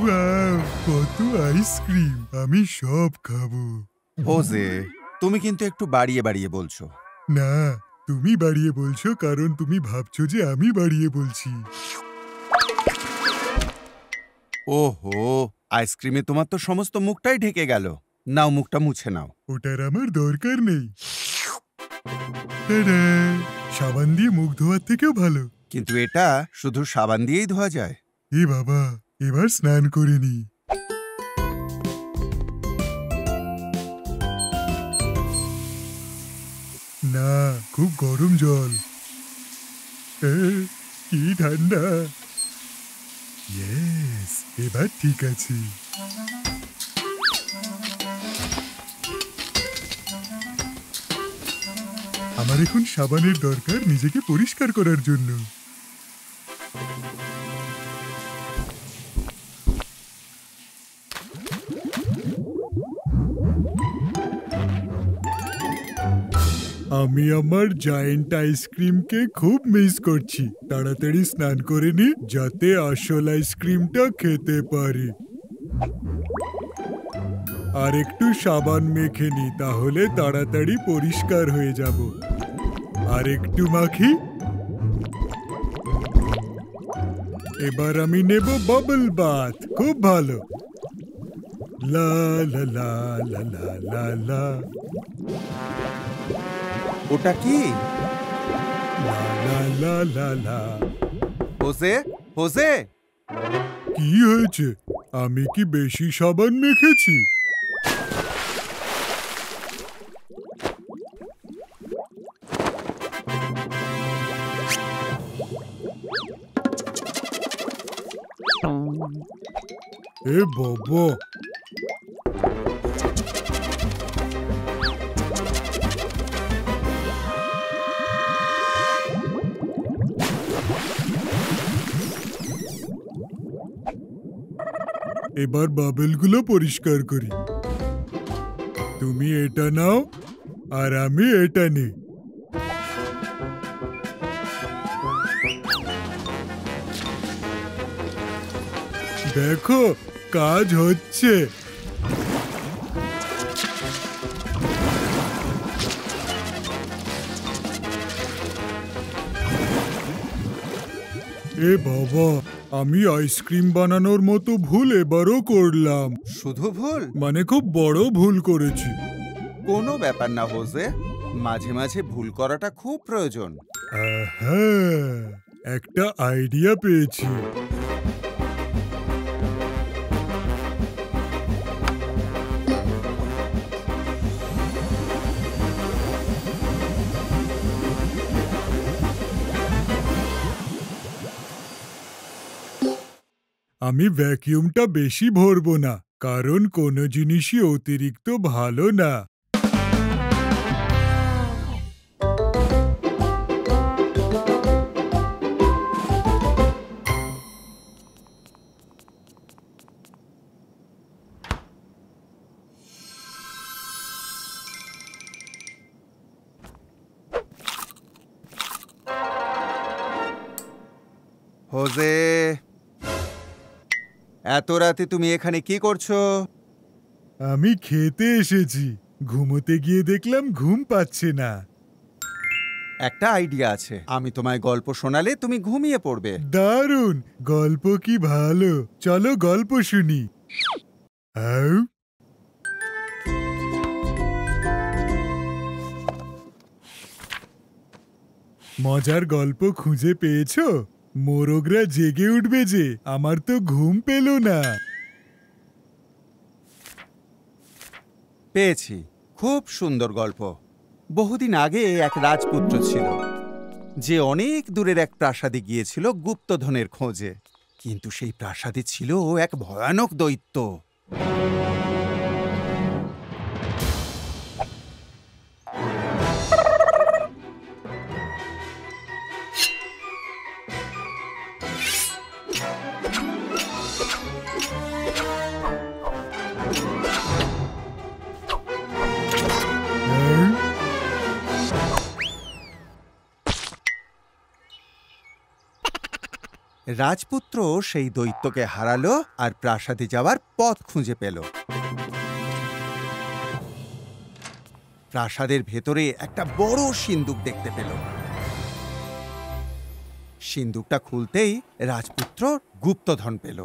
Wow, কত ice cream! আমি সব খাবো। হোজে, তুমি কিন্তু একটু বাড়িয়ে বাড়িয়ে বলছো। না, তুমি বাড়িয়ে বলছো কারণ তুমি ভাবছো যে আমি বাড়িয়ে বলছি। ওহো, আইসক্রিমে তোমার তো সমস্ত মুখটাই ঢেকে গেল। নাও, মুখটা মুছে নাও। ওটার আমার দরকার নেই। টাডা! সাবান দিয়ে মুখ ধোয়ার থেকেও ভালো। কিন্তু এটা শুধু সাবান দিয়েই ধোয়া যায়। এ বাবা, এবার স্নান করে নি। না, খুব গরম জল। কি ঠান্ডা! ইয়েস, এবার ঠিক আছে। আমার এখন সাবানের দরকার নিজেকে পরিষ্কার করার জন্য। আমি আমার জায়েন্ট আইসক্রিমকে খুব মিস করছি। তাড়াতাড়ি স্নান করে নি যাতে আসল আইসক্রিমটা খেতে পারি। আর একটু সাবান মেখে নি, তাহলে তাড়াতাড়ি পরিষ্কার হয়ে যাব। আর একটু মাখি। এবার আমি নেব বাবল বাথ। খুব ভালো। লা লা লা লা লা লা লা। ওটা কি? লা লা লা লা লা। Jose, Jose! কি হয়েছে? আমি কি বেশি সাবান মেখেছি? এ বাবা! এবার বাবেলগুলো পরিষ্কার করি। তুমি এটা নাও আর আমি এটা নিই। দেখো, কাজ হচ্ছে। এ বাবা, আমি আইসক্রিম বানানোর মতো ভুল এবারও করলাম। শুধু ভুল? মানে খুব বড় ভুল করেছি। কোনো ব্যাপার না হোজে, মাঝে মাঝে ভুল করাটা খুব প্রয়োজন। হ্যাঁ, একটা আইডিয়া পেয়েছি। আমি ভ্যাকিউমটা বেশি ভরবো না, কারণ কোনো জিনিসই অতিরিক্ত ভালো না। হোজে, এত রাতে তুমি এখানে কি করছো? আমি খেতে এসেছি। ঘুমোতে গিয়ে দেখলাম ঘুম পাচ্ছে না। একটা আইডিয়া আছে, আমি তোমায় গল্প শোনালে তুমি ঘুমিয়ে পড়বে। দারুণ! গল্প কি ভালো। চলো গল্প শুনি। আউ! মজার গল্প খুঁজে পেয়েছো? মোরগরা জেগে উঠবে যে, আমার তো ঘুম পেল না। পেয়েছি, খুব সুন্দর গল্প। বহুদিন আগে এক রাজপুত্র ছিল, যে অনেক দূরের এক প্রাসাদে গিয়েছিল গুপ্তধনের খোঁজে। কিন্তু সেই প্রাসাদে ছিল এক ভয়ানক দৈত্য। রাজপুত্র সেই দৈত্যকে হারালো আর প্রাসাদে যাওয়ার পথ খুঁজে পেল। প্রাসাদের ভেতরে একটা বড় সিন্দুক দেখতে পেল। সিন্দুকটা খুলতেই রাজপুত্র গুপ্তধন পেল।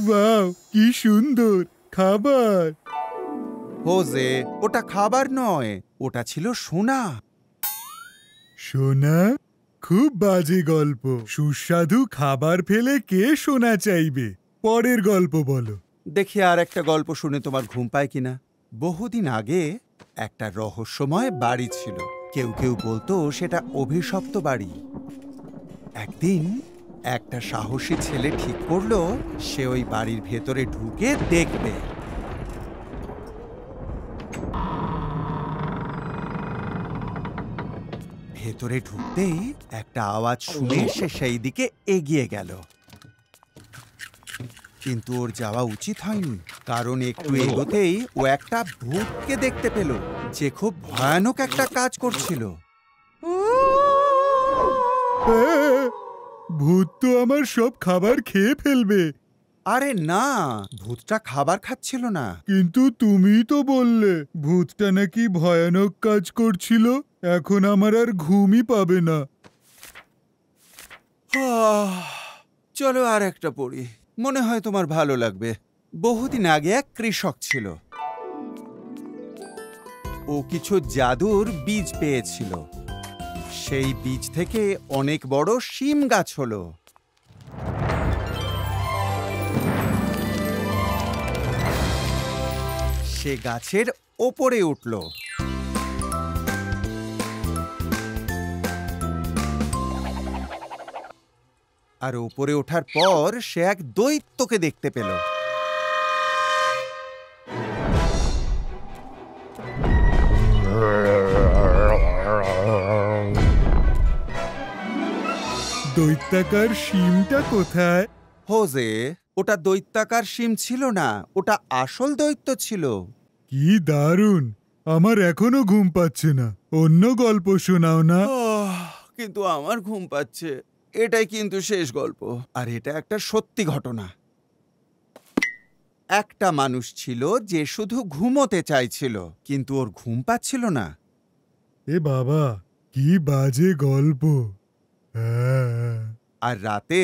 ওয়াও, কি সুন্দর খাবার! হোজে, ওটা খাবার নয়, ওটা ছিল সোনা। সোনা? খুব বাজে গল্প। সুস্বাদু খাবার ফেলে কে সোনা চাইবে? পরের গল্প বলো। দেখি আর একটা গল্প শুনে তোমার ঘুম পায় কিনা। বহুদিন আগে একটা রহস্যময় বাড়ি ছিল। কেউ কেউ বলতো সেটা অভিশপ্ত বাড়ি। একদিন একটা সাহসী ছেলে ঠিক করলো সে ওই বাড়ির ভেতরে ঢুকে দেখবে। ভেতরে ঢুকতেই একটা আওয়াজ শুনে সে সেই দিকে এগিয়ে গেল। কিন্তু ওর যাওয়া উচিত হয়নি, কারণ একটু এগোতেই ও একটা ভূতকে দেখতে পেল যে খুব ভয়ানক একটা কাজ করছিল। ভূত তো আমার সব খাবার খেয়ে ফেলবে। আরে না, ভূতটা খাবার খাচ্ছিল না। কিন্তু তুমি তো বললে ভূতটা নাকি ভয়ানক কাজ করছিল। এখন আমার আর ঘুমই পাবে না। চলো আর একটা পড়ি, মনে হয় তোমার ভালো লাগবে। বহুদিন আগে এক কৃষক ছিল। ও কিছু জাদুর বীজ পেয়েছিল। সেই বীজ থেকে অনেক বড় শিম গাছ হলো। সে গাছের ওপরে উঠল। আর ওপরে ওঠার পর সে এক দৈত্যকে দেখতে পেল। দৈত্যাকার শিমটা কোথায়? হোজে, ওটা দৈত্যাকার শিম ছিল না, ওটা আসল দৈত্য ছিল। কি দারুণ! আমার এখনো ঘুম পাচ্ছে না। অন্য গল্প শোনাও না। কিন্তু আমার ঘুম পাচ্ছে। এটাই কিন্তু শেষ গল্প, আর এটা একটা সত্যি ঘটনা। একটা মানুষ ছিল যে শুধু ঘুমোতে চাইছিল, কিন্তু ওর ঘুম পাচ্ছিল না। এ বাবা, কি বাজে গল্প! আর রাতে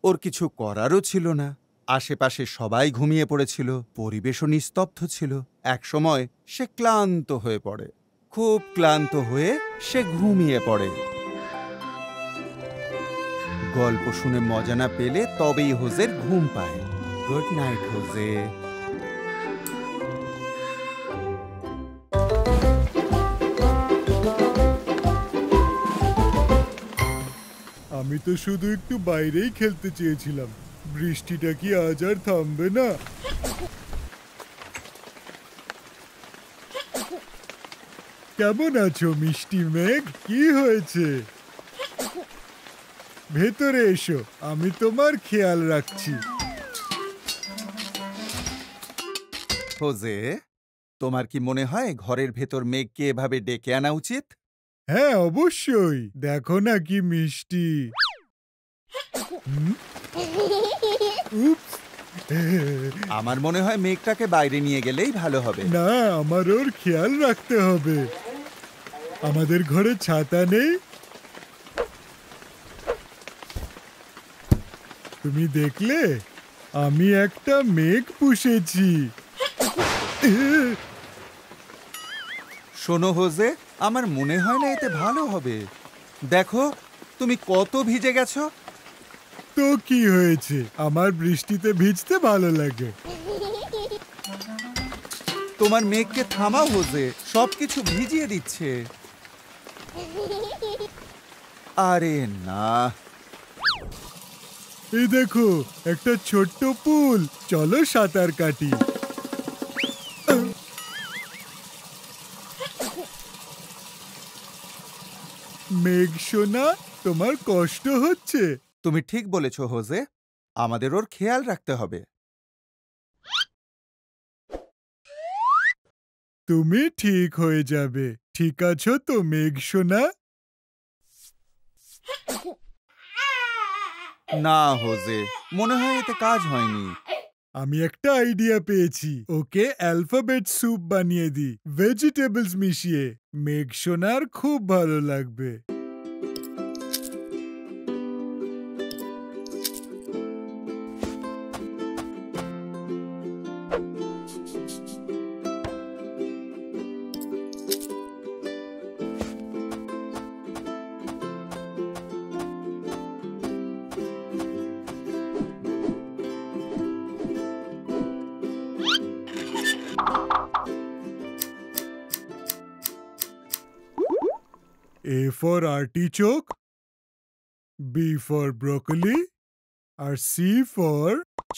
ওর কিছু করারও ছিল না। আশেপাশে সবাই ঘুমিয়ে পড়েছিল, পরিবেশও নিস্তব্ধ ছিল। একসময় সে ক্লান্ত হয়ে পড়ে। খুব ক্লান্ত হয়ে সে ঘুমিয়ে পড়ে। গল্প শুনে মজা না পেলে তবেই হোজের ঘুম পায়। Good night Jose. আমি তো শুধু একটু বাইরেই খেলতে চেয়েছিলাম। বৃষ্টিটা কি আজ আর থামবে না? কেমন আছো মিষ্টি মেঘ? কি হয়েছে? ভেতরে এসো, আমি তোমার খেয়াল রাখছি। হোজে, তোমার কি মনে হয় ঘরের ভেতর মেঘকে এভাবে ডেকে আনা উচিত? হ্যাঁ, অবশ্যই। দেখো না কি মিষ্টি। উপস। আমার মনে হয় মেঘটাকে বাইরে নিয়ে গেলেই ভালো হবে। না, আমার ওর খেয়াল রাখতে হবে। আমাদের ঘরে ছাতা নেই। তুমি দেখলে আমি একটা মেঘ পুষেছি। শোনো হোজে, আমার মনে হয় না এতে ভালো হবে। দেখো, তুমি কত ভিজে গেছো। তো কি হয়েছে? আমার বৃষ্টিতে ভিজতে ভালো লাগে। তোমার মেঘকে থামাও হোজে, সবকিছু ভিজিয়ে দিচ্ছে। আরে না। এই দেখো, একটা ছোট্ট পুল। চলো সাঁতার কাটি। মেঘ সোনা, তোমার কষ্ট হচ্ছে? তুমি ঠিক বলেছ হোজে, আমাদের ওর খেয়াল রাখতে হবে। তুমি ঠিক হয়ে যাবে। ঠিক আছো তো মেঘ সোনা? না হোজে, মনে হয় এতে কাজ হয়নি। আমি একটা আইডিয়া পেয়েছি। ওকে অ্যালফাবেট স্যুপ বানিয়ে দিই, ভেজিটেবলস মিশিয়ে। মেঘ সোনার খুব ভালো লাগবে। A for artichoke, B for broccoli, R C for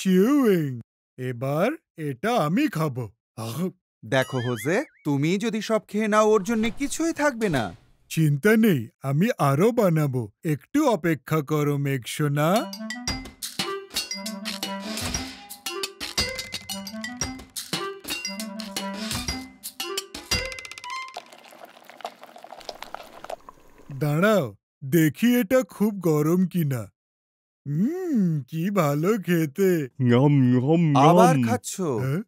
chewing. এবার এটা আমি খাবো। দেখো হোজে, তুমি যদি সব খেয়ে নাও ওর জন্য কিছুই থাকবে না। চিন্তা নেই, আমি আরো বানাবো। একটু অপেক্ষা করো মেঘ সোনা। দাঁড়াও, দেখি এটা খুব গরম কিনা। কি ভালো খেতে। আবার খাচ্ছো? হ্যাঁ?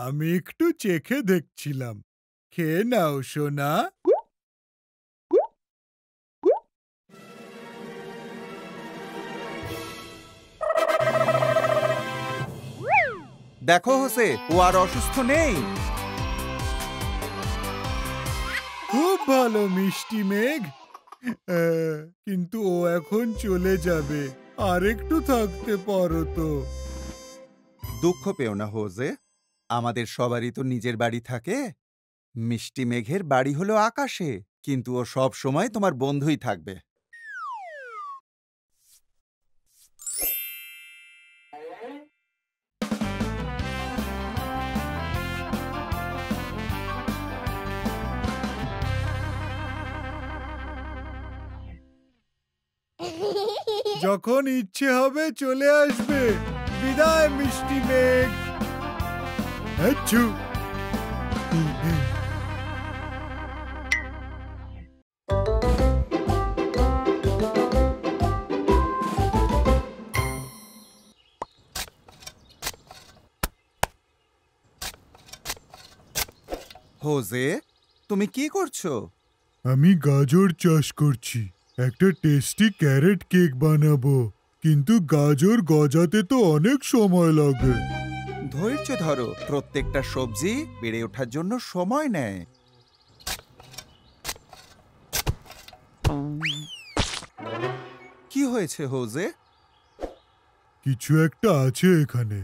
আমি একটু চেখে দেখছিলাম। খেয়ে নাও সোনা। দেখো হোসে, ও আর অসুস্থ নেই। খুব ভালো মিষ্টি মেঘ। কিন্তু ও এখন চলে যাবে। আর একটু থাকতে পারো তো। দুঃখ পেও না হোজে, আমাদের সবারই তো নিজের বাড়ি থাকে। মিষ্টি মেঘের বাড়ি হলো আকাশে, কিন্তু ও সব সময় তোমার বন্ধুই থাকবে। যখন ইচ্ছে হবে চলে আসবে। বিদায় মিষ্টি মেঘ। আচ্ছু। হোজে, তুমি কি করছো? আমি গাজর চাষ করছি। একটা টেস্টি ক্যারেট কেক বানাবো, কিন্তু গাজর গজাতে তো অনেক সময় লাগে। ধৈর্য ধরো, প্রত্যেকটা সবজি বেড়ে ওঠার জন্য সময় নেয়। কি হয়েছে হোজে? কিছু একটা আছে এখানে।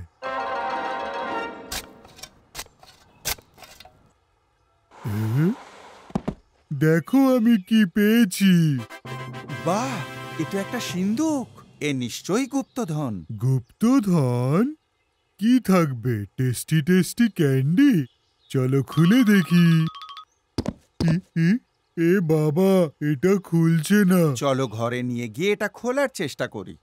দেখো আমি কি পেয়েছি। বাহ, এটা একটা সিন্দুক। এ নিশ্চয়ই গুপ্তধন। গুপ্তধন? কি থাকবে? Tasty tasty candy. চলো খুলে দেখি। এ বাবা, এটা খুলছে না। চলো ঘরে নিয়ে গিয়ে এটা খোলার চেষ্টা করি।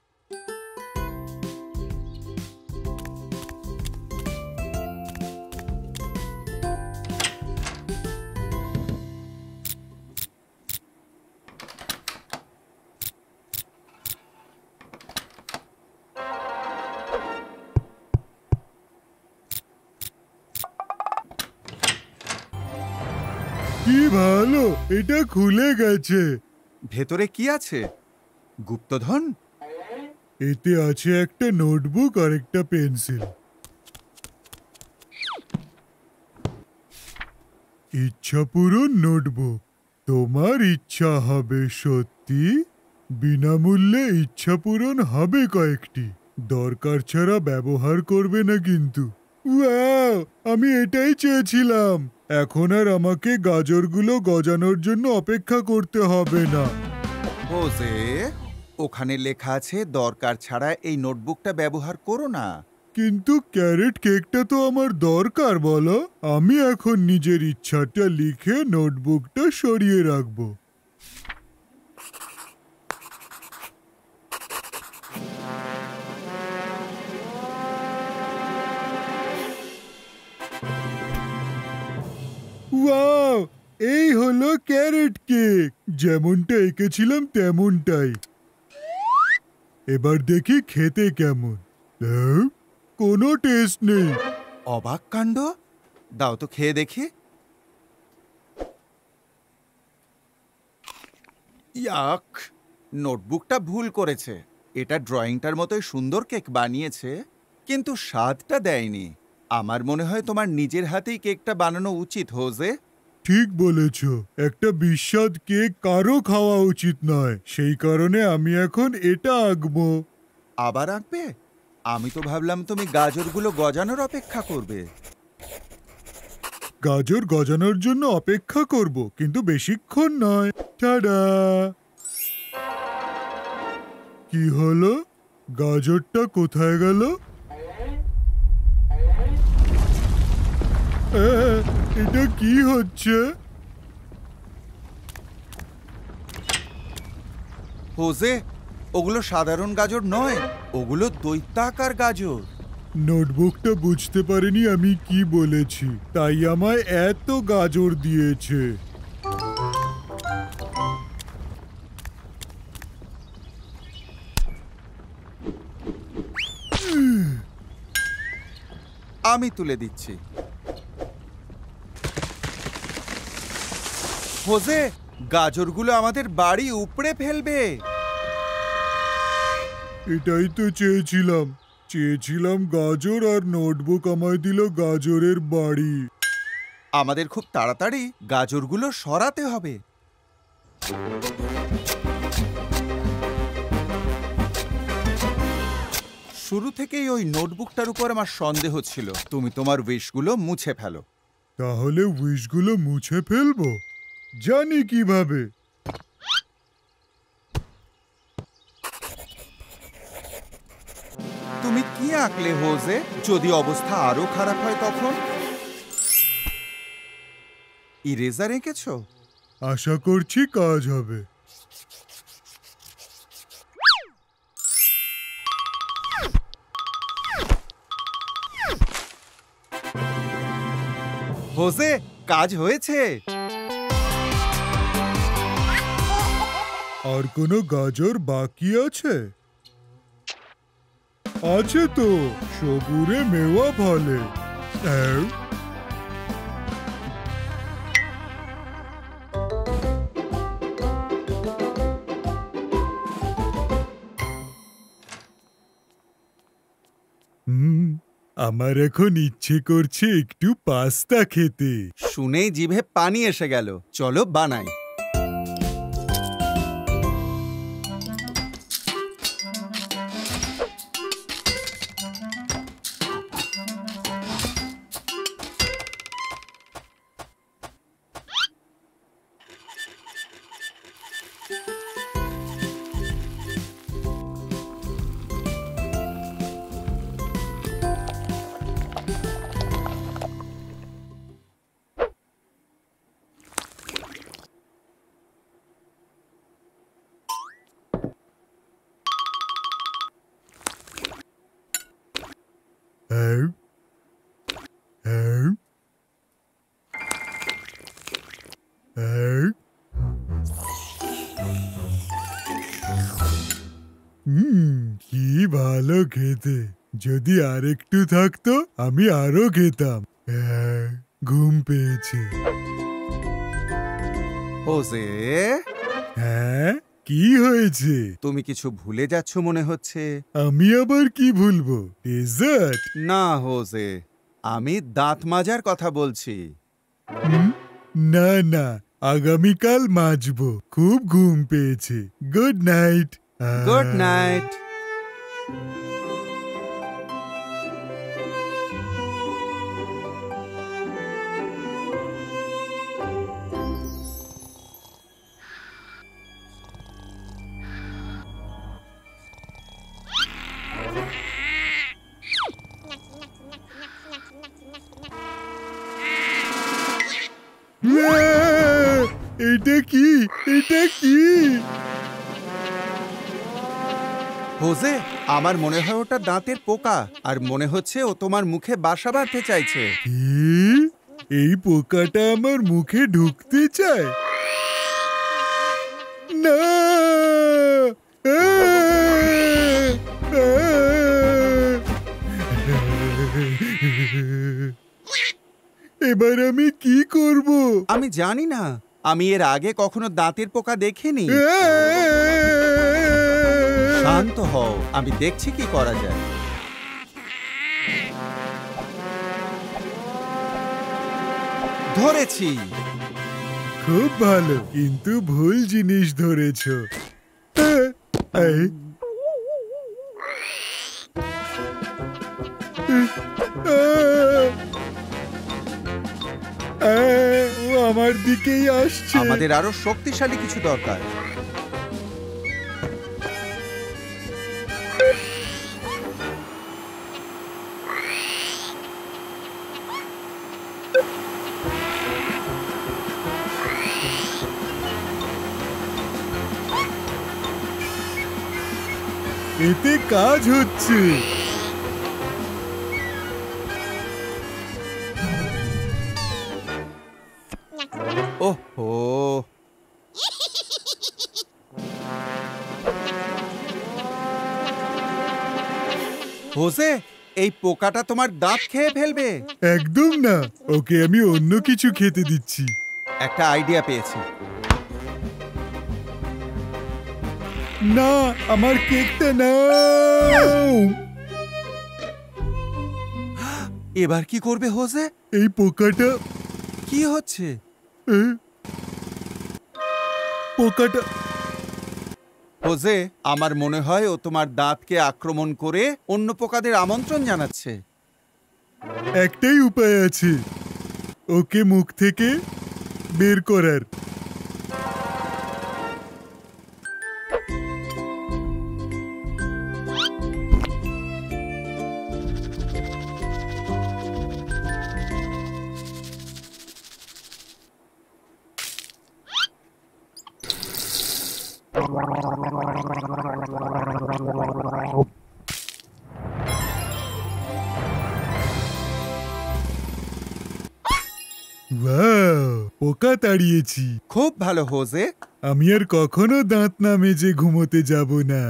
কি ভালো, এটা খুলে গেছে। ভেতরে কি আছে? গুপ্তধন? এতে আছে একটা নোটবুক আর একটা পেন্সিল। ইচ্ছা পূরণ নোটবুক। তোমার ইচ্ছা হবে সত্যি। বিনামূল্যে ইচ্ছা পূরণ হবে কয়েকটি। দরকার ছাড়া ব্যবহার করবে না কিন্তু। ওয়াও, আমি এটাই চেয়েছিলাম। এখন আর আমাকে গাজরগুলো গজানোর জন্য অপেক্ষা করতে হবে না। হোজে, ওখানে লেখা আছে দরকার ছাড়া এই নোটবুকটা ব্যবহার করো না। কিন্তু ক্যারেট কেকটা তো আমার দরকার বলো। আমি এখন নিজের ইচ্ছাটা লিখে নোটবুকটা সরিয়ে রাখবো। ওয়াও, এই হলো ক্যারেট কেক, যেমনটা এঁকেছিলাম তেমনটাই। এবার দেখি খেতে কেমন। কোনো টেস্ট নেই। অবাক কাণ্ড, দাও তো খেয়ে দেখি। ইয়াক, নোটবুকটা ভুল করেছে। এটা ড্রয়িংটার মতোই সুন্দর কেক বানিয়েছে, কিন্তু স্বাদটা দেয়নি। আমার মনে হয় তোমার নিজের হাতেই কেকটা বানানো উচিত, হোজে। ঠিক বলেছ, একটা বিস্বাদ কেক কারো খাওয়া উচিত নয়। সেই কারণে আমি এখন এটা আঁকবো। আবার আঁকবে? আমি তো ভাবলাম তুমি গাজরগুলো গজানোর অপেক্ষা করবে। গাজর গজানোর জন্য অপেক্ষা করব, কিন্তু বেশিক্ষণ নয়। টাডা! কি হলো? গাজরটা কোথায় গেল? এটা কি হচ্ছে? হোজে, ওগুলো সাধারণ গাজর নয়, ওগুলো দৈত্যাকার গাজর। নোটবুকটা বুঝতে পারেনি আমি কি বলেছি, তাই আমায় এত গাজর দিয়েছে। আমি তুলে দিচ্ছি। হোজে, গাজরগুলো আমাদের বাড়ি উপড়ে ফেলবে। এটাই তো চেয়েছিলাম গাজর, আর নোটবুক আমায় দিল গাজরের বাড়ি। আমাদের খুব তাড়াতাড়ি গাজরগুলো সরাতে হবে। শুরু থেকেই ওই নোটবুকটার উপর আমার সন্দেহ ছিল। তুমি তোমার উইশগুলো মুছে ফেলো। তাহলে উইশগুলো মুছে ফেলবো? জানি কিভাবে। তুমি কি আঁকলে হোজে? যদি অবস্থা আরো খারাপ হয় তখন? ইরেজার এঁকেছো? আশা করছি কাজ হবে। হোজে, কাজ হয়েছে। আর কোনো গাজর বাকি আছে? আছে তো, সবুরে মেওয়া ফলে। আমার এখন ইচ্ছে করছে একটু পাস্তা খেতে। শুনেই জিভে পানি এসে গেল। চলো বানাই। কি ভালো খেতে। যদি আরেকটু থাকতো আমি আরো খেতাম। ঘুম পেয়েছে। হোজে, হ্যাঁ, কি হয়েছে? তুমি কিছু ভুলে যাচ্ছ মনে হচ্ছে। আমি আবার কি ভুলবো? ডেজার্ট? না হোজে, আমি দাঁত মাজার কথা বলছি। না না, আগামীকাল মাজবো। খুব ঘুম পেয়েছে। Good night. Good night. এটা কি? এটা কি? হোজে, আমার মনে হয় ওটা দাঁতের পোকা, আর মনে হচ্ছে ও তোমার মুখে বাসা বাঁধতে চাইছে। কি? এই পোকাটা আমার মুখে ঢুকতে চায় না। এবার আমি কি করব? আমি জানি না, আমি এর আগে কখনো দাঁতের পোকা দেখিনি। শান্ত হও, আমি দেখছি কি করা যায়। ধরেছি। খুব ভালো, কিন্তু ভুল জিনিস ধরেছ। ও আমার দিকেই আসছে। আমাদের আরো শক্তিশালী কিছু দরকার। এতে কাজ হচ্ছে। ওহো, হোসে, এই পোকাটা তোমার দাঁত খেয়ে ফেলবে। একদম না, ওকে আমি অন্য কিছু খেতে দিচ্ছি। একটা আইডিয়া পেয়েছি। না, আমার কেকটা নাও। এবার কি করবে হোসে? এই পোকাটা কি হচ্ছে? পোকাটা হোসে, আমার মনে হয় ও তোমার দাঁতকে আক্রমণ করে অন্য পোকাদের আমন্ত্রণ জানাচ্ছে। একটাই উপায় আছে, ওকে মুখ থেকে বের করার। পোকা তাড়িয়েছি। খুব ভালো হোসে। আমি আর কখনো দাঁত না মেজে ঘুমোতে যাব না।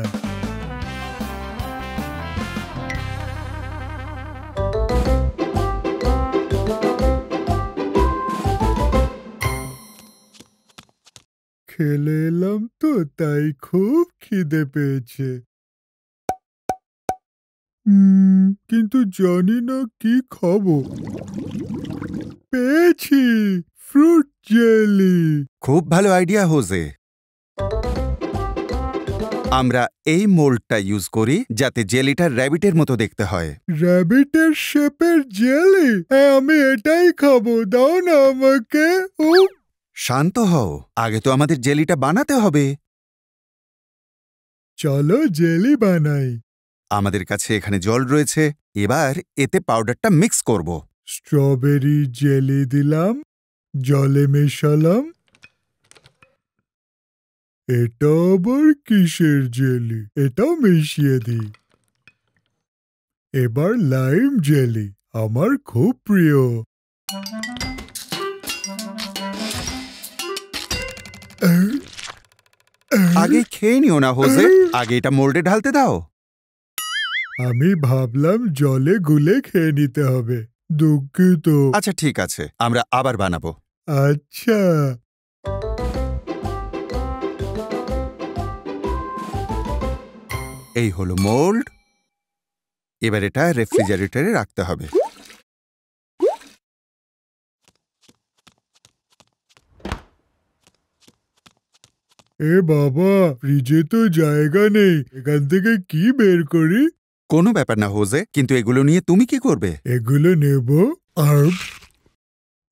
খেলে এলাম তো, তাই খুব খিদে পেয়েছে। কিন্তু জানি না কি খাবো। পেয়েছি, ফ্রুট জেলি। খুব ভালো আইডিয়া হোসে। আমরা এই মোল্ডটা ইউজ করি যাতে জেলিটা র্যাবিটের মতো দেখতে হয়। র্যাবিটের শেপের জেলি? হ্যাঁ, আমি এটাই খাবো, দাও না আমাকে। শান্ত হও, আগে তো আমাদের জেলিটা বানাতে হবে। চলো জেলি বানাই। আমাদের কাছে এখানে জল রয়েছে, এবার এতে পাউডারটা মিক্স করব। স্ট্রবেরি জেলি দিলাম, জলে মেশালাম। এটা আবার কিসের জেলি? এটাও মিশিয়ে দিই। এবার লাইম জেলি, আমার খুব প্রিয়। আগে খেয়ে নিও না হোসে, আগে এটা মোল্ডে ঢালতে দাও। আমি ভাবলাম জলে গুলে খেয়ে নিতে হবে, দুঃখিত। আচ্ছা ঠিক আছে, আমরা আবার বানাবো। আচ্ছা। এই হলো মোল্ড। এবার এটা রেফ্রিজারেটরে রাখতে হবে। এ বাবা, ফ্রিজে তো জায়গা নেই, এখান থেকে কি বের করি? কোনো ব্যাপার না হোসে, কিন্তু এগুলো নিয়ে তুমি কি করবে? এগুলো নেব আর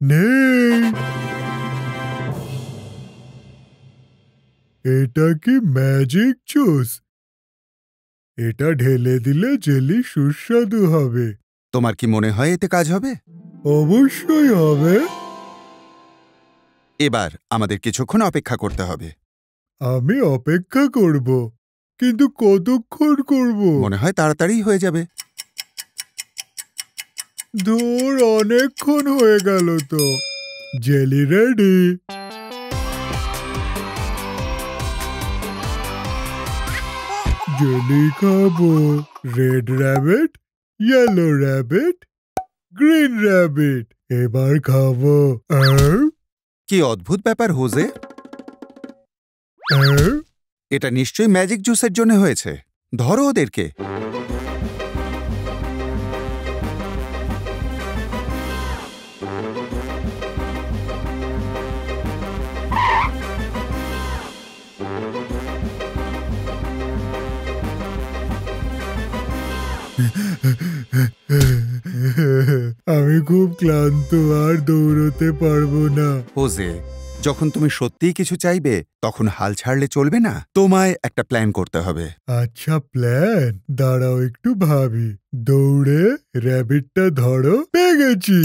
নেই। এটা কি ম্যাজিক জুস? এটা ঢেলে দিলে জেলি সুস্বাদু হবে। তোমার কি মনে হয় এতে কাজ হবে? অবশ্যই হবে। এবার আমাদের কিছুক্ষণ অপেক্ষা করতে হবে। আমি অপেক্ষা করব, কিন্তু কতক্ষণ করব? মনে হয় তাড়াতাড়ি হয়ে যাবে। ধুর, অনেকক্ষণ হয়ে গেল তো। Jelly ready. জেলি খাবো। Red rabbit, yellow rabbit, green rabbit. এবার খাবো। কি অদ্ভুত ব্যাপার হোজে, এটা নিশ্চয়ই ম্যাজিক জুসের জন্য হয়েছে। ধরো ওদেরকে। আমি খুব ক্লান্ত, আর দৌড়তে পারবো না। হোজে, যখন তুমি সত্যিই কিছু চাইবে তখন হাল ছাড়লে চলবে না। তোমায় একটা প্ল্যান করতে হবে। আচ্ছা, প্ল্যান? দাঁড়াও একটু ভাবি। দৌড়ে র্যাবিটটা ধরো। পেয়ে গেছি।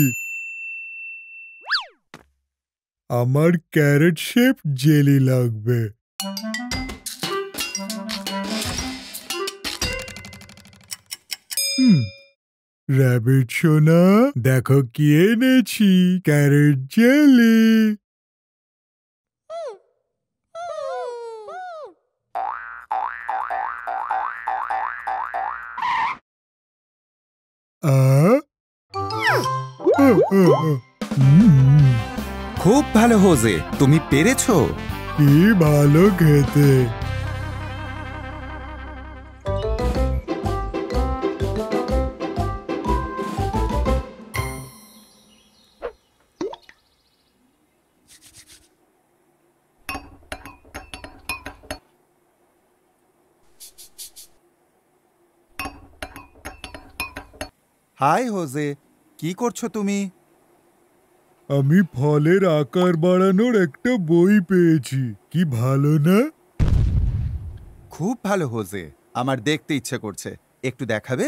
আমার ক্যারেট শেপ জেলি লাগবে। র্যাবিট সোনা, দেখো কি এনেছি। Carrot jelly. খুব ভালো হোজে, তুমি পেরেছো। কি ভালো খেতে। হাই হোজে, কি করছো তুমি? আমি ফলের আকার বাড়ানোর একটা বই পেয়েছি। কি ভালো না? খুব ভালো হোজে, আমার দেখতে ইচ্ছে করছে। একটু দেখাবে?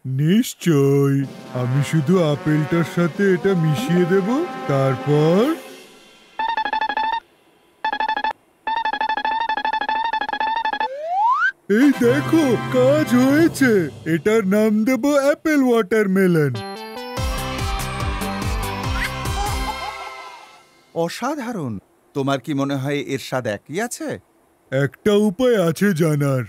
নিশ্চয়। আমি শুধু আপেলটার সাথে এটা মিশিয়ে দেব, তারপর এই দেখো, কাজ হয়েছে। এটার নাম দেব অ্যাপেল ওয়াটারমেলন। অসাধারণ। তোমার কি মনে হয় এর স্বাদ একই আছে? একটা উপায় আছে জানার।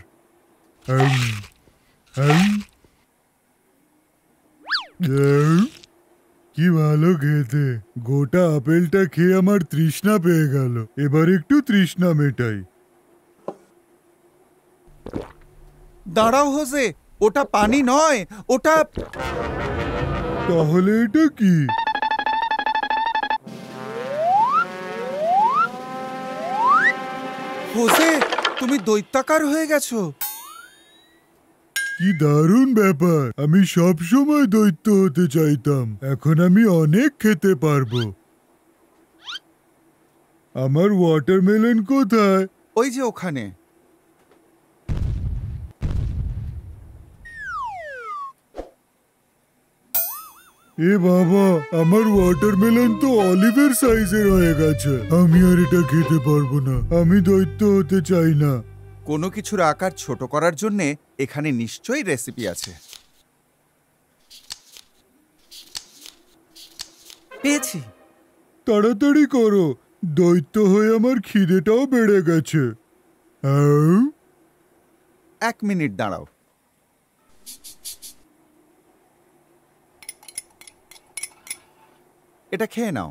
কি ভালো খেতে। গোটা আপেলটা খেয়ে আমার তৃষ্ণা পেয়ে গেল। এবার একটু তৃষ্ণা মেটাই। দাঁড়াও হোজে, ওটা পানি নয়, ওটা... তাহলে এটা কি? হোজে, তুমি দৈত্যাকার হয়ে গেছো। কি দারুণ ব্যাপার। আমি সব সময় দৈত্য হতে চাইতাম। এখন আমি অনেক খেতে পারবো। আমার ওয়াটারমেলন কোথায়? ওই যে ওখানে। এ বাবা, আমার ওয়াটারমেলন তো অলিভের সাইজের হয়ে গেছে। আমি আর এটা খেতে পারবো না। আমি দৈত্য হতে চাই না। কোনো কিছুর আকার ছোট করার জন্যে এখানে নিশ্চয়ই রেসিপি আছে। পেয়েছি। তাড়াতাড়ি করো, দৈত্য হয়ে আমার খিদেটাও বেড়ে গেছে। 1 মিনিট দাঁড়াও। এটা খেয়ে নাও।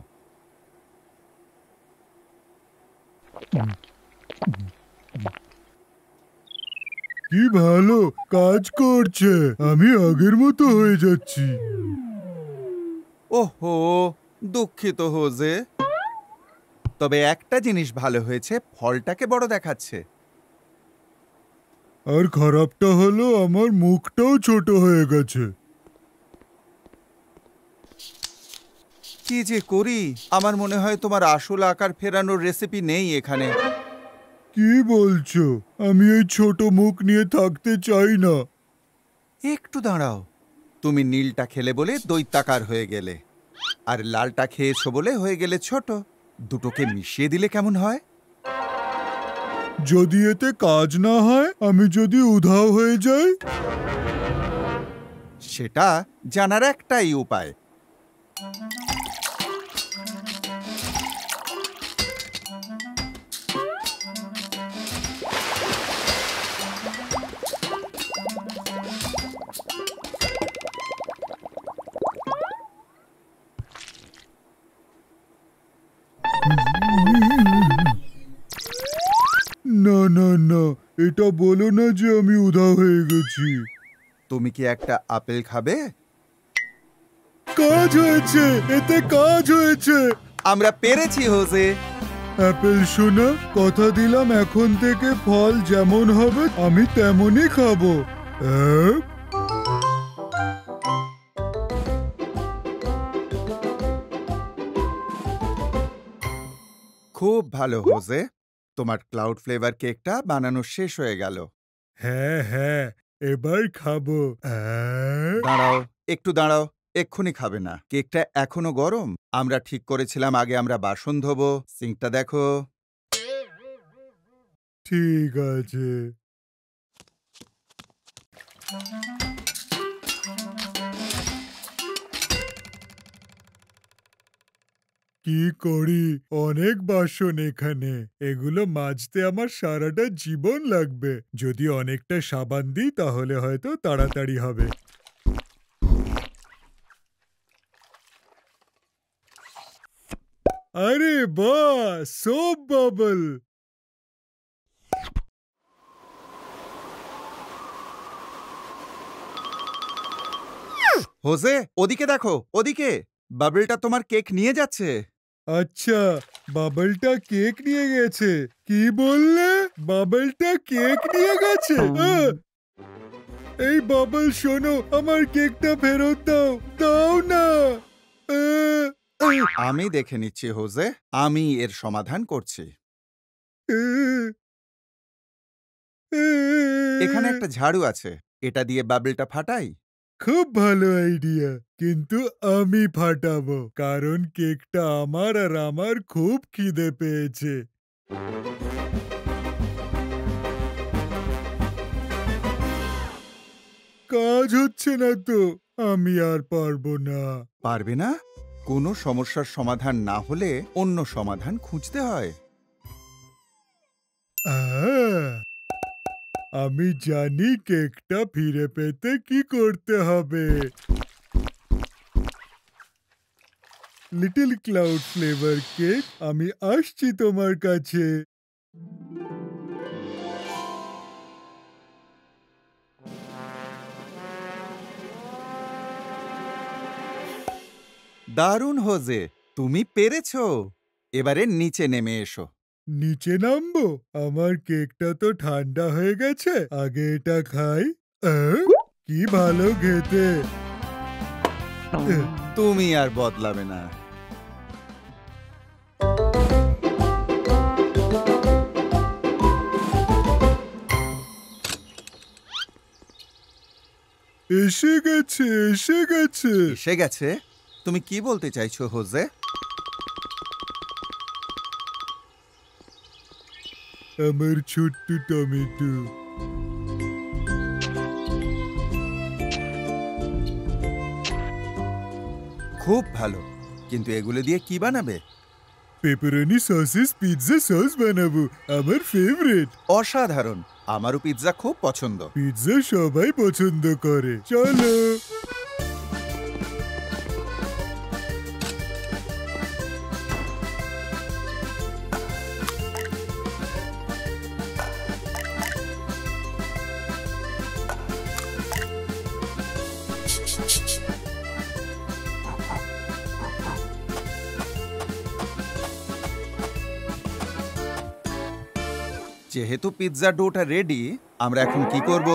কি ভালো কাজ করছে। আমি আগের মতো হয়ে যাচ্ছি। ওহো, দুঃখিত হোজে। তবে একটা জিনিস ভালো হয়েছে, ফলটাকে বড় দেখাচ্ছে। আর খারাপটা হলো আমার মুখটাও ছোট হয়ে গেছে। কি যে করি। আমার মনে হয় তোমার আসল আকার ফেরানোর রেসিপি নেই এখানে। কি বলছো? আমি এই ছোট মুখ নিয়ে থাকতে চাই না। একটু দাঁড়াও। তুমি নীলটা খেলে বলে দৈত্যাকার হয়ে গেলে, আর লালটা খেয়েছো বলে হয়ে গেলে ছোট। দুটোকে মিশিয়ে দিলে কেমন হয়? যদি এতে কাজ না হয়, আমি যদি উধাও হয়ে যাই? সেটা জানার একটাই উপায়। না না না, এটা বলো না যে আমি উধাও হয়ে গেছি। তুমি কি একটা আপেল খাবে? কাজ হয়েছে, এতে কাজ হয়েছে। আমরা পেরেছি হোজে। অ্যাপেল সোনা, কথা দিলাম এখন থেকে ফল যেমন হবে আমি তেমনই খাবো। হ্যাঁ? খুব ভালো হোজে, তোমার ক্লাউড ফ্লেভার কেকটা বানানো শেষ হয়ে গেল। হ্যাঁ হ্যাঁ, এবার খাবো। দাঁড়াও, একটু দাঁড়াও, এক্ষুনি খাবে না, কেকটা এখনো গরম। আমরা ঠিক করেছিলাম আগে আমরা বাসন ধোবো। সিঙ্কটা দেখো। ঠিক আছে। কি করি, অনেক বাসন এখানে, এগুলো মাজতে আমার সারাটা জীবন লাগবে। যদি অনেকটা সাবান দিই তাহলে হয়তো তাড়াতাড়ি হবে। আরে বাহ, সোপ বাবল। হোজে, ওদিকে দেখো, ওদিকে বাবলটা তোমার কেক নিয়ে যাচ্ছে। আচ্ছা, বাবলটা কেক নিয়ে গেছে? কি বললে? বাবলটা কেক নিয়ে গেছে? এই বাবল শোনো, আমার কেকটা ফেরত দাও, দাও না। আমি দেখে নিচ্ছি হোজে, আমি এর সমাধান করছি। এখানে একটা ঝাড়ু আছে, এটা দিয়ে বাবলটা ফাটাই। খুব ভালো আইডিয়া, কিন্তু আমি ফাটাবো, কারণ কেকটা আমার আর আমার খুব খিদে পেয়েছে। কাজ হচ্ছে না তো, আমি আর পারবো না। পারবে না? কোনো সমস্যার সমাধান না হলে অন্য সমাধান খুঁজতে হয়। আমি জানি কেকটা ফিরে পেতে কি করতে হবে। লিটল ক্লাউড ফ্লেভার কেক, আমি আসছি তোমার কাছে। দারুণ হোজে, তুমি পেরেছো। এবারে নিচে নেমে এসো। নিচে নামবো? আমার কেকটা তো ঠান্ডা হয়ে গেছে, আগে এটা খাই। কি ভালো খেতে। তুমি আর বদলাবে না। এসে গেছে, এসে গেছে। এসে গেছে? তুমি কি বলতে চাইছো হোজে? আমার ছোট্ট টমেটো। খুব ভালো, কিন্তু এগুলো দিয়ে কি বানাবে? পেপারনি সসেস পিৎজা সস বানাবো, আমার ফেভারিট। অসাধারণ, আমারও পিৎজা খুব পছন্দ। পিৎজা সবাই পছন্দ করে, চলো। যেহেতু পিৎজা ডোটা রেডি, আমরা এখন কি করব?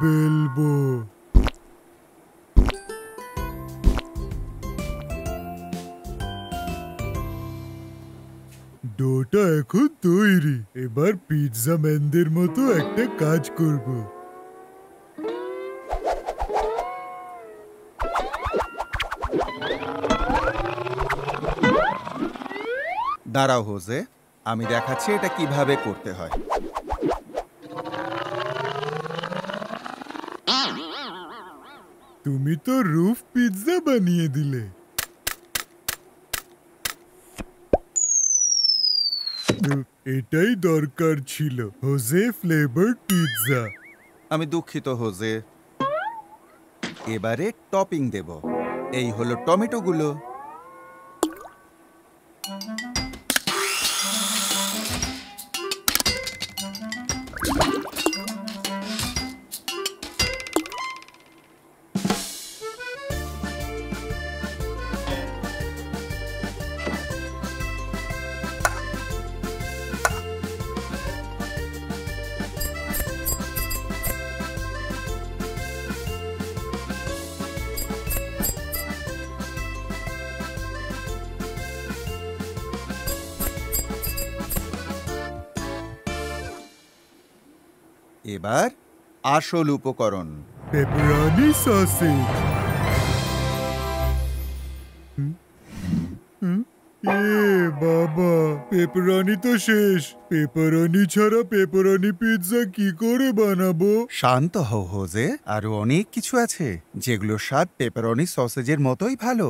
বেলবো। ডোটা এখন তৈরি, এবার পিৎজা ম্যানদের মতো একটা কাজ করব। দাঁড়াও হোজে, আমি দেখাচ্ছি এটা কিভাবে করতে হয়। তুমি তো রুফ পিৎজা বানিয়ে দিলে। এটাই দরকার ছিল, হোজে ফ্লেভার পিৎজা। আমি দুঃখিত হোজে। এবারে টপিং দেব। এই হলো টমেটোগুলো। এবার আসল উপকরণ, পেপারনি সসেজ। এ বাবা, পেপারনি তো শেষ। পেপারনি ছাড়া পেপারনি পিৎজা কি করে বানাবো? শান্ত হও হোজে, আরো অনেক কিছু আছে যেগুলো স্বাদ পেপারনি সসেজের মতোই ভালো।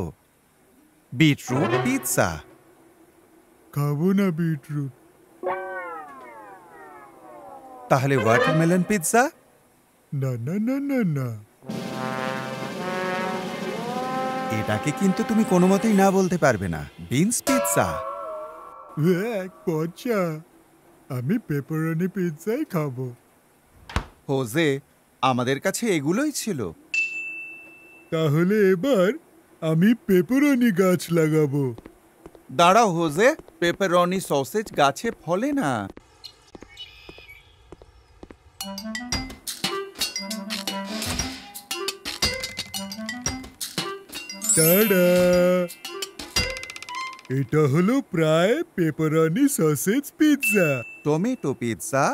Beetroot pizza. খাবো না বিটরুট। তাহলে ওয়াটারমেলন পিৎজা? না না না না না। এটাকে কিন্তু তুমি কোনো মতেই না বলতে পারবে না। Beans pizza. পচা। আমি পেপারনি পিৎজাই খাবো। হোজে, আমাদের কাছে এগুলোই ছিল। তাহলে এবার আমি পেপারনি গাছ লাগাবো। দাঁড়াও হোজে, পেপারনি সসেজ গাছে ফলে না। টাডা! এটা হলো প্রায় pepperoni sausage pizza. Tomato pizza?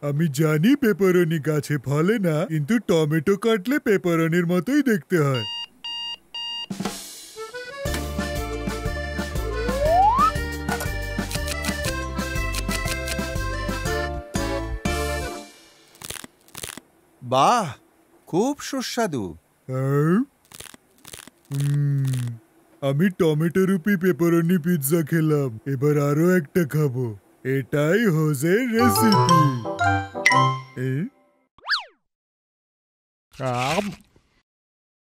আমি জানি পেপারনি গাছে ফলে না, কিন্তু টমেটো কাটলে পেপারনির মতোই দেখতে হয়। বাহ, খুব সুস্বাদু। আমি টমেটো রুপি পেপারনি পিৎজা খেলাম, এবার আরো একটা খাবো। এটাই হোজের রেসিপি।